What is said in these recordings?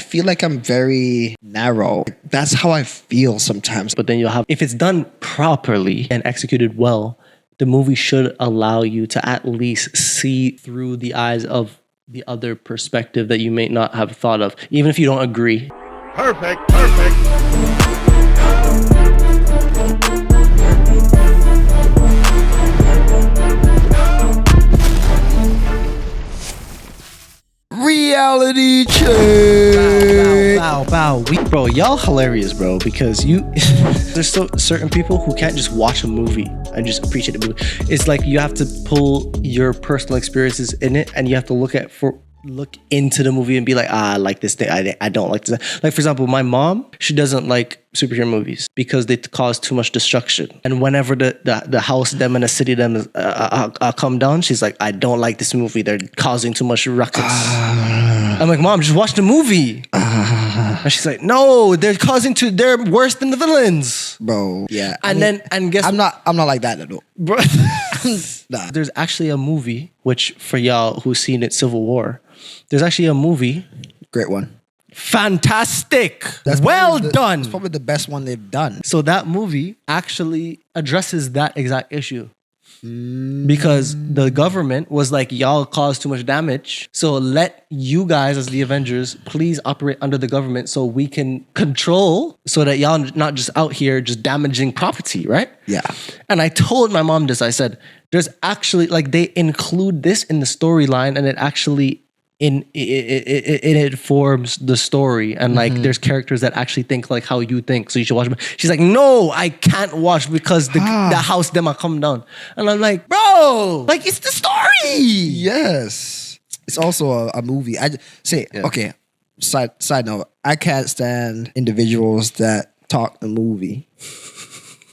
feel like I'm very narrow. That's how I feel sometimes. But then you'll have, if it's done properly and executed well, the movie should allow you to at least see through the eyes of the other perspective that you may not have thought of, even if you don't agree. Perfect. Reality check. Bow. Bro, y'all hilarious, bro, because there's certain people who can't just watch a movie and just appreciate the movie. It's like you have to pull your personal experiences in it, and you have to look into the movie and be like, I like this thing, I don't like this. Like, for example, my mom, she doesn't like superhero movies because they cause too much destruction. And whenever the house them and the city them come down, she's like, I don't like this movie. They're causing too much ruckus. I'm like, Mom, just watch the movie. And she's like, no, they're worse than the villains. Bro, yeah. And guess I'm not like that though. bro. Nah. There's actually a movie, which for y'all who's seen it, Civil War, there's actually a movie. Great one. Fantastic. That's well probably done. It's probably the best one they've done. So that movie actually addresses that exact issue. Because the government was like, y'all caused too much damage, so let you guys as the Avengers please operate under the government so we can control, so that y'all not just out here just damaging property, right? Yeah. And I told my mom this. I said, there's actually, like, they include this in the storyline, and it actually it forms the story, and like there's characters that actually think like how you think, so you should watch them. She's like, no, I can't watch because the house them are come down. And I'm like, bro, like, it's the story. Yes. It's also a movie. Okay, side note, I can't stand individuals that talk the movie.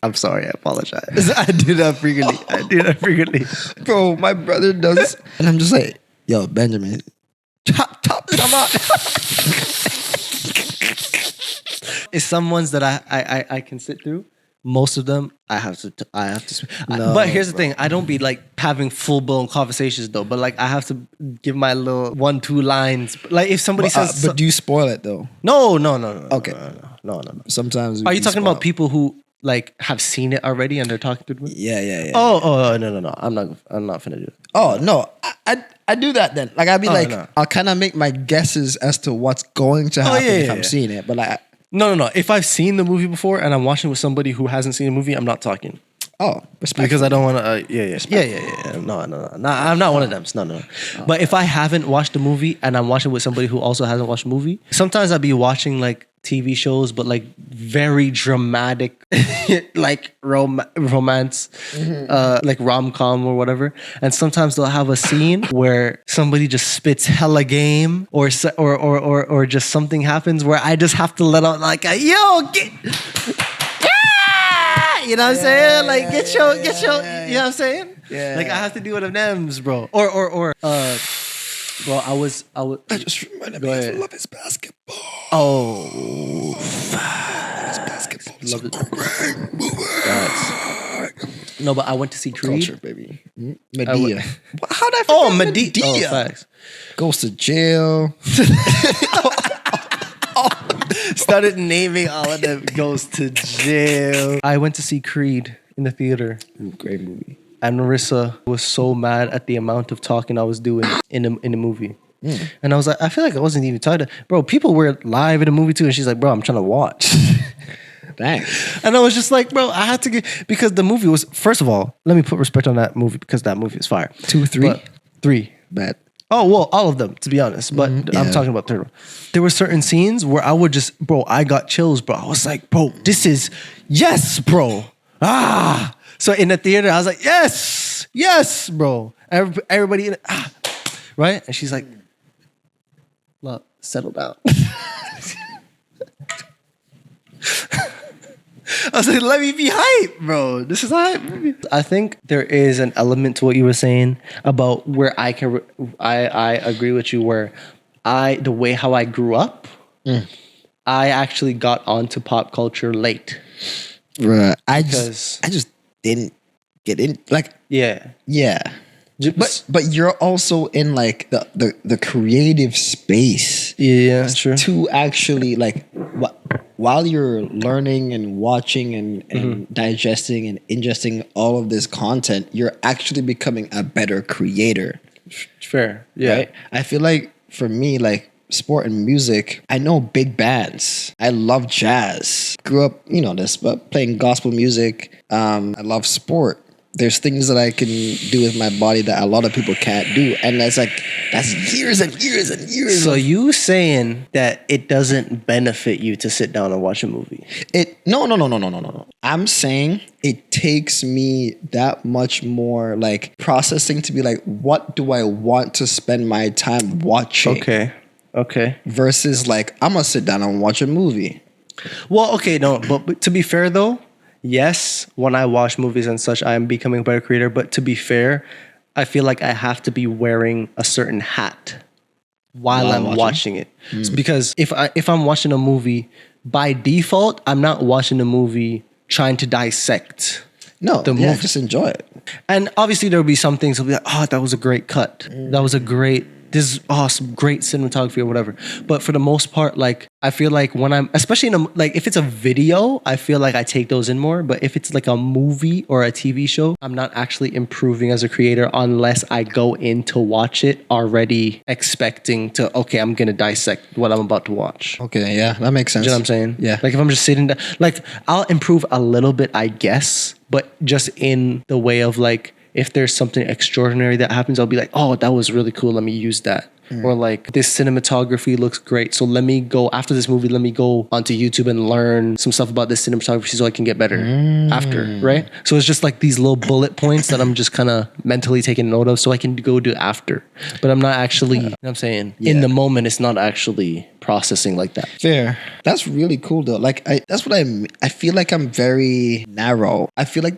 I'm sorry, I apologize. I do that frequently. Bro, my brother does. And I'm just like, yo, Benjamin, come on. It's some ones that I can sit through. Most of them I have to. No, but here's the thing: I don't be like having full blown conversations though. But like I have to give my little 1-2 lines. Like if somebody says, but do you spoil it though? No. Okay. No. Sometimes. Are you talking about people who like have seen it already and they're talking to me? Yeah. Oh no. I'm not finna do it. Oh no, I do that then. Like I'd be like, no. I'll kind of make my guesses as to what's going to happen if I'm seeing it. But like, No. If I've seen the movie before and I'm watching with somebody who hasn't seen the movie, I'm not talking. oh, respect. Because I don't want to. Yeah. No. I'm not one of them. No. But if I haven't watched the movie and I'm watching with somebody who also hasn't watched the movie, sometimes I'll be watching like TV shows, but like very dramatic, like romance, like rom-com or whatever. And sometimes they'll have a scene where somebody just spits hella game, or just something happens where I just have to let out like a yo get. You know what I'm saying? Like get your, you know what I'm saying? Yeah. Like I have to do one of them's, bro. Bro, I was. I just reminded me of Love Is Basketball. Oh, Basketball is a great movie. no, but I went to see Creed. Culture, baby. Medea. How'd I forget Oh, Medea. Medea? Oh, facts. Goes to jail. Started naming all of them. Goes to jail. I went to see Creed in the theater. Ooh, great movie. And Marissa was so mad at the amount of talking I was doing in the movie. And I was like, I feel like I wasn't even tired. Bro, people were live in the movie too. And she's like, bro, I'm trying to watch. Dang. And I was just like, bro, I had to get, because the movie was, first of all, let me put respect on that movie because that movie is fire. 2, 3? But 3. Bad. Oh, well, all of them, to be honest. But I'm talking about third one. There were certain scenes where I would just, bro, I got chills, bro. I was like, bro, this is, yes, bro. So in the theater, I was like, yes, bro. Everybody in it, right? And she's like, look, settle down. I was like, let me be hype, bro. This is hype. I think there is an element to what you were saying about where I agree with you, where the way how I grew up, I actually got onto pop culture late. Right. I just didn't get in. Like, yeah. But you're also in like the creative space. Yeah, sure. To actually like while you're learning and watching and digesting and ingesting all of this content, you're actually becoming a better creator. Fair. Yeah. Right? I feel like for me, like sport and music, I know big bands. I love jazz. Grew up, this, but playing gospel music. I love sport. There's things that I can do with my body that a lot of people can't do. And that's years and years and years. So you saying that it doesn't benefit you to sit down and watch a movie? No. I'm saying it takes me that much more like processing to be like, what do I want to spend my time watching? Okay. Versus like, I'm going to sit down and watch a movie. Well, okay, no, but to be fair though, yes, when I watch movies and such, I am becoming a better creator. But to be fair, I feel like I have to be wearing a certain hat while I'm watching it. Because if I'm watching a movie, by default, I'm not watching a movie trying to dissect the movie. Just enjoy it. And obviously there'll be some things that'll be like, oh, that was a great cut. That was a great... This is awesome, great cinematography or whatever. But for the most part, like I feel like when I'm, especially if it's a video, I feel like I take those in more. But if it's like a movie or a TV show, I'm not actually improving as a creator unless I go in to watch it already expecting to, okay, I'm going to dissect what I'm about to watch. Okay, yeah, that makes sense. You know what I'm saying? Yeah. Like if I'm just sitting there, like I'll improve a little bit, I guess, but just in the way of like, if there's something extraordinary that happens, I'll be like, oh, that was really cool. Let me use that. Or like, this cinematography looks great. So let me go, after this movie, let me go onto YouTube and learn some stuff about this cinematography so I can get better after, right? So it's just like these little bullet points that I'm just kind of mentally taking note of so I can go do after. But I'm not actually, you know what I'm saying? Yeah. In the moment, it's not actually processing like that. Fair. That's really cool though. Like, that's what I feel like I'm very narrow. I feel like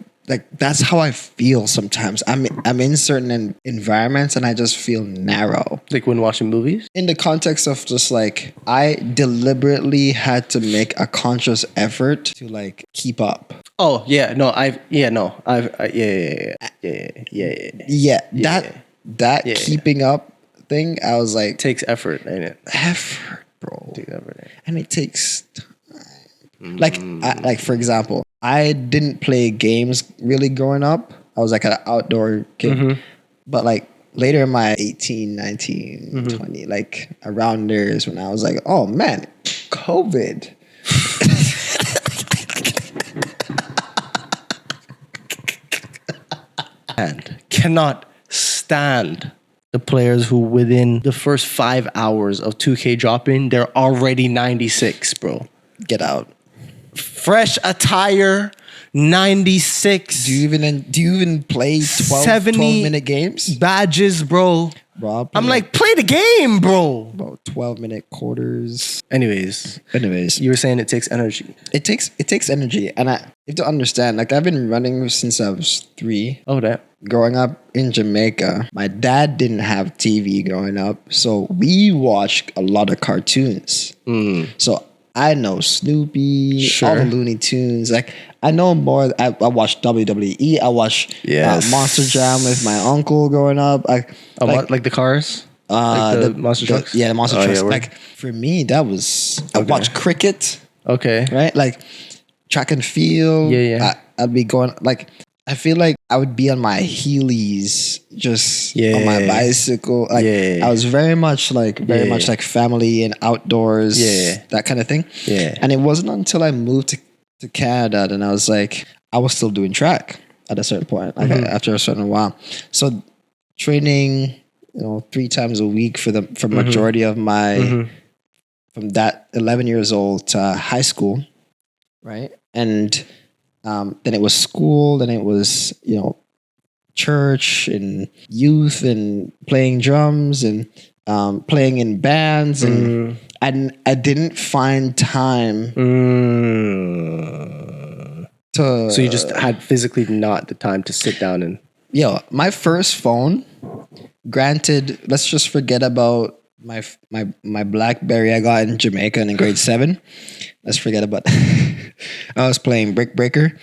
that's how I feel sometimes. I'm in certain environments and I just feel narrow. Like when watching movies? In the context of just like, I deliberately had to make a conscious effort to like keep up. Oh yeah, Keeping up thing, I was like, takes effort, ain't it? Effort, bro. Takes effort, and it takes time. Like for example, I didn't play games really growing up. I was like an outdoor kid. But like later in my 18, 19, 20, like around there is when I was like, oh man, COVID. And cannot stand the players who within the first 5 hours of 2K dropping, they're already 96, bro. Get out. Fresh attire, 96. Do you even play 12-minute games? Badges, bro. Bro, I'm like, play the game, bro. About 12-minute quarters. Anyways, you were saying it takes energy. It takes energy, and you have to understand. Like I've been running since I was 3. Oh, that. Growing up in Jamaica, my dad didn't have TV growing up, so we watched a lot of cartoons. So I know Snoopy, all the Looney Tunes. Like I know more. I watched WWE. I watched Monster Jam with my uncle growing up. Like the cars, like the monster trucks. The monster trucks. Like for me, that was I watched cricket. Okay, right, like track and field. I'd be going like. I feel like I would be on my Heelys, just on my bicycle. Like I was very much like family and outdoors, that kind of thing. And it wasn't until I moved to Canada that I was like, I was still doing track at a certain point, like after a certain while. So training, 3 times a week for majority of my from that 11 years old to high school, right? And then it was school, then it was, church and youth and playing drums and playing in bands. And I didn't find time to... So you just had physically not the time to sit down and... My first phone, granted, let's just forget about my BlackBerry I got in Jamaica in grade 7. Let's forget about I was playing Brick Breaker.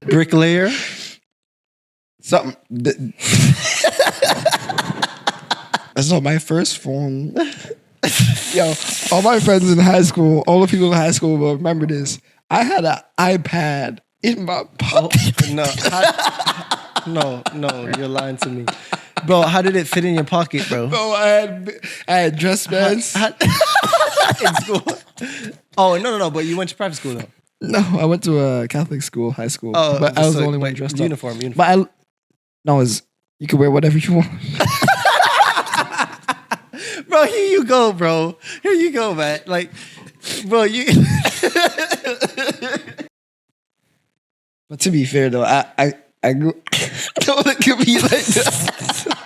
Bricklayer? Something. So my first phone. Yo, all my friends in high school, all the people in high school will remember this. I had an iPad in my pocket. No, you're lying to me. Bro, how did it fit in your pocket, bro? Bro, I had dress bands. In school. Oh, no, but you went to private school, though. No, I went to a Catholic school, high school. Oh, but I was the only one dressed up. Uniform. But you can wear whatever you want. Bro, here you go, bro. Here you go, man. Like, bro, you... But to be fair, though, I grew... Don't look at me like that.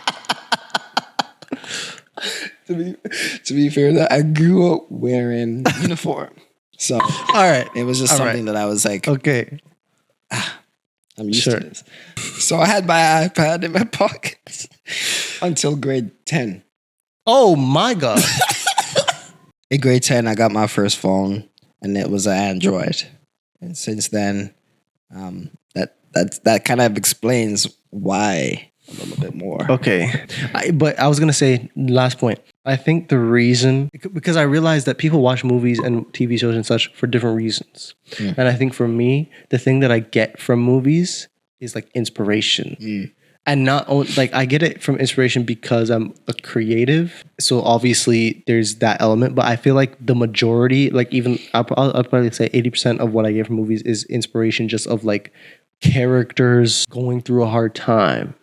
to be fair, though, I grew up wearing uniform. So, all right. It was just something that I was like... Okay. I'm used to this. So I had my iPad in my pocket until grade 10. Oh my God. In grade 10, I got my first phone and it was an Android. And since then, that kind of explains why a little bit more. Okay. But I was going to say, last point. I think the reason, because I realized that people watch movies and TV shows and such for different reasons. Mm. And I think for me, the thing that I get from movies is like inspiration. Mm. And not only, like, I get it from inspiration because I'm a creative. So obviously there's that element, but I feel like the majority, like even I'll probably say 80% of what I get from movies is inspiration just of like characters going through a hard time.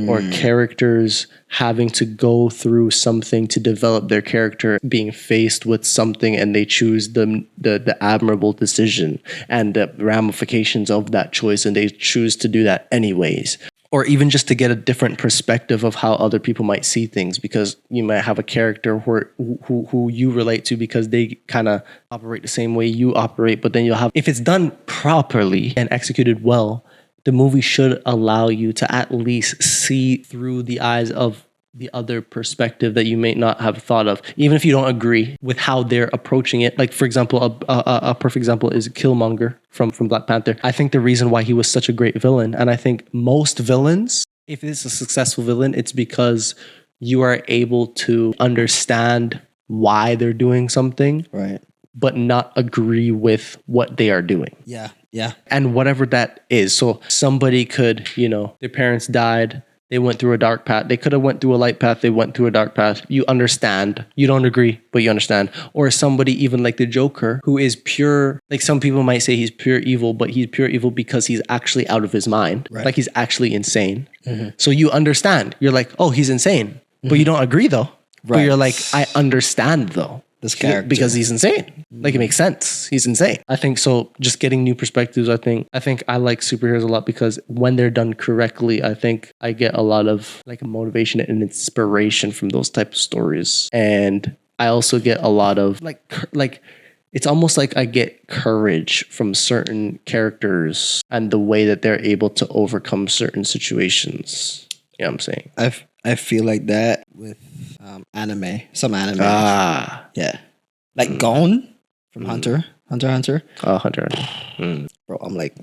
Or characters having to go through something to develop their character, being faced with something and they choose the admirable decision and the ramifications of that choice and they choose to do that anyways. Or even just to get a different perspective of how other people might see things, because you might have a character who you relate to because they kind of operate the same way you operate, but then you'll have, if it's done properly and executed well, the movie should allow you to at least see through the eyes of the other perspective that you may not have thought of, even if you don't agree with how they're approaching it. Like, for example, a perfect example is Killmonger from Black Panther. I think the reason why he was such a great villain, and I think most villains, if it's a successful villain, it's because you are able to understand why they're doing something, right, but not agree with what they are doing. Yeah. And whatever that is. So somebody could, their parents died. They went through a dark path. They could have went through a light path. They went through a dark path. You understand. You don't agree, but you understand. Or somebody even like the Joker, who is pure, like some people might say he's pure evil, but he's pure evil because he's actually out of his mind. Right. Like he's actually insane. Mm-hmm. So you understand. You're like, oh, he's insane. Mm-hmm. But you don't agree though. Right. But you're like, I understand though. This character. Because he's insane. Like it makes sense. He's insane. I think so. Just getting new perspectives. I think I like superheroes a lot because when they're done correctly, I think I get a lot of like motivation and inspiration from those type of stories. And I also get a lot of like it's almost like I get courage from certain characters and the way that they're able to overcome certain situations. You know what I'm saying? I feel like that with anime. Some anime. Yeah. Like Gon from Hunter x Hunter. Oh, Hunter. Bro, I'm like...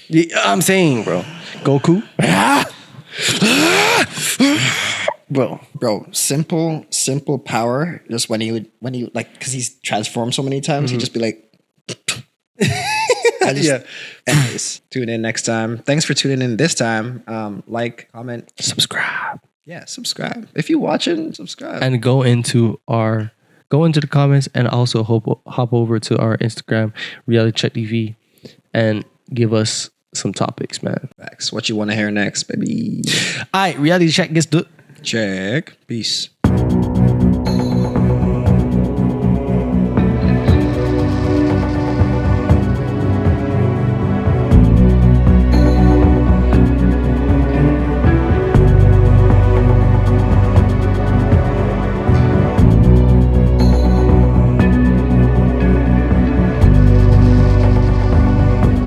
Yeah, I'm saying, bro. Goku. Bro, simple power. Just when he like, because he's transformed so many times, he'd just be like... Yeah. Anyways, tune in next time. Thanks for tuning in this time. Like, comment, subscribe. Yeah, subscribe. If you're watching, subscribe. And go into the comments and also hop over to our Instagram, Reality Check TV, and give us some topics, man. Facts. What you want to hear next, baby. All right, Reality Check gets the check. Peace.